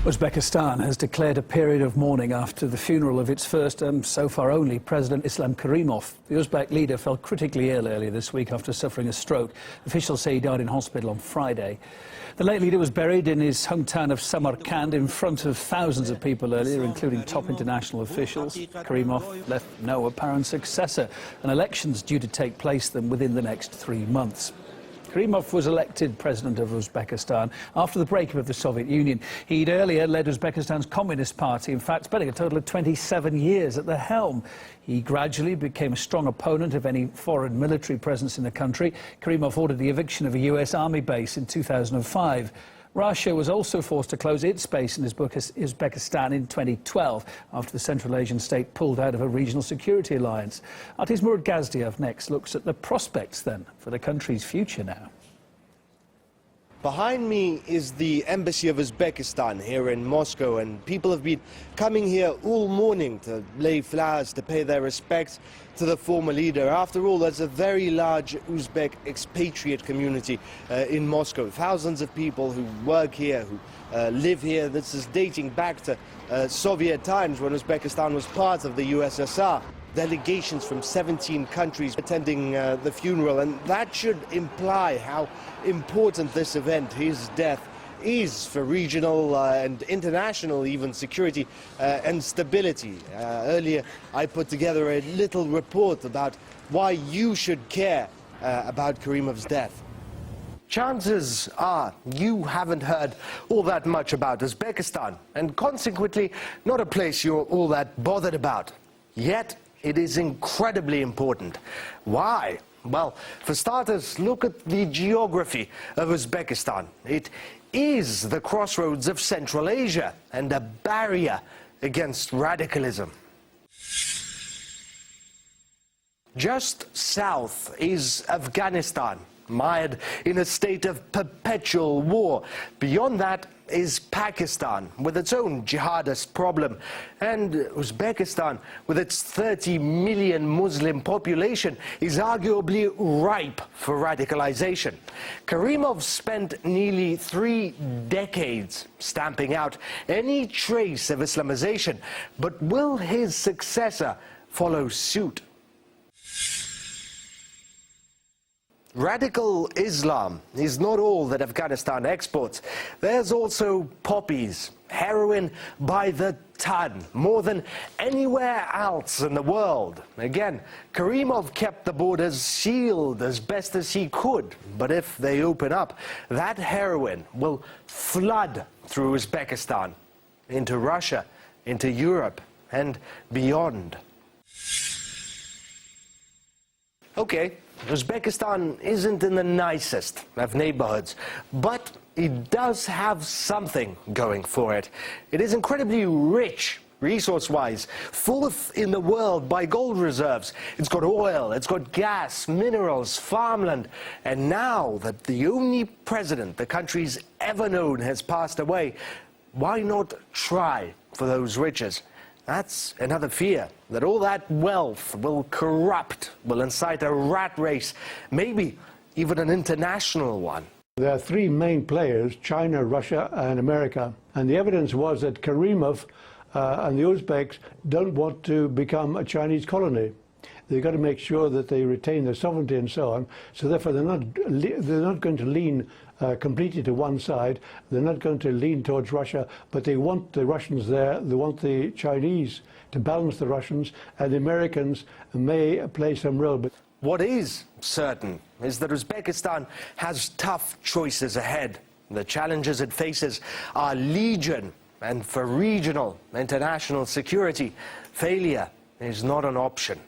Uzbekistan has declared a period of mourning after the funeral of its first and so far only President Islam Karimov. The Uzbek leader fell critically ill earlier this week after suffering a stroke. Officials say he died in hospital on Friday. The late leader was buried in his hometown of Samarkand in front of thousands of people earlier, including top international officials. Karimov left no apparent successor, and elections due to take place within the next 3 months. Karimov was elected president of Uzbekistan after the breakup of the Soviet Union. He'd earlier led Uzbekistan's Communist Party, in fact spending a total of 27 years at the helm. He gradually became a strong opponent of any foreign military presence in the country. Karimov ordered the eviction of a US Army base in 2005. Russia was also forced to close its base in Uzbekistan in 2012 after the Central Asian state pulled out of a regional security alliance. Our Timur next looks at the prospects then for the country's future now. Behind me is the embassy of Uzbekistan here in Moscow, and people have been coming here all morning to lay flowers, to pay their respects to the former leader. After all, there's a very large Uzbek expatriate community in Moscow. Thousands of people who work here, who live here. This is dating back to Soviet times when Uzbekistan was part of the USSR. Delegations from 17 countries attending the funeral, and that should imply how important this event, his death, is for regional and international even security and stability. Earlier I put together a little report about why you should care about Karimov's death. Chances are you haven't heard all that much about Uzbekistan, and consequently not a place you're all that bothered about. Yet it is incredibly important. Why? Well, for starters, look at the geography of Uzbekistan. It is the crossroads of Central Asia and a barrier against radicalism. Just south is Afghanistan, mired in a state of perpetual war. Beyond that is Pakistan, with its own jihadist problem, and Uzbekistan, with its 30 million Muslim population, is arguably ripe for radicalization. Karimov spent nearly 3 decades stamping out any trace of Islamization, but will his successor follow suit? Radical Islam is not all that Afghanistan exports. There's also poppies, heroin by the ton, more than anywhere else in the world. Again, Karimov kept the borders sealed as best as he could, but if they open up, that heroin will flood through Uzbekistan, into Russia, into Europe, and beyond. Okay, Uzbekistan isn't in the nicest of neighborhoods, but it does have something going for it. It is incredibly rich, resource-wise, fourth in the world by gold reserves. It's got oil, it's got gas, minerals, farmland, and now that the only president the country's ever known has passed away, why not try for those riches? That's another fear, that all that wealth will corrupt, will incite a rat race, maybe even an international one. There are 3 main players, China, Russia and America. And the evidence was that Karimov and the Uzbeks don't want to become a Chinese colony. They've got to make sure that they retain their sovereignty and so on. So therefore they're not going to lean completely to one side. They're not going to lean towards Russia, but they want the Russians there. They want the Chinese to balance the Russians, and the Americans may play some role. But what is certain is that Uzbekistan has tough choices ahead. The challenges it faces are legion, and for regional international security, failure is not an option.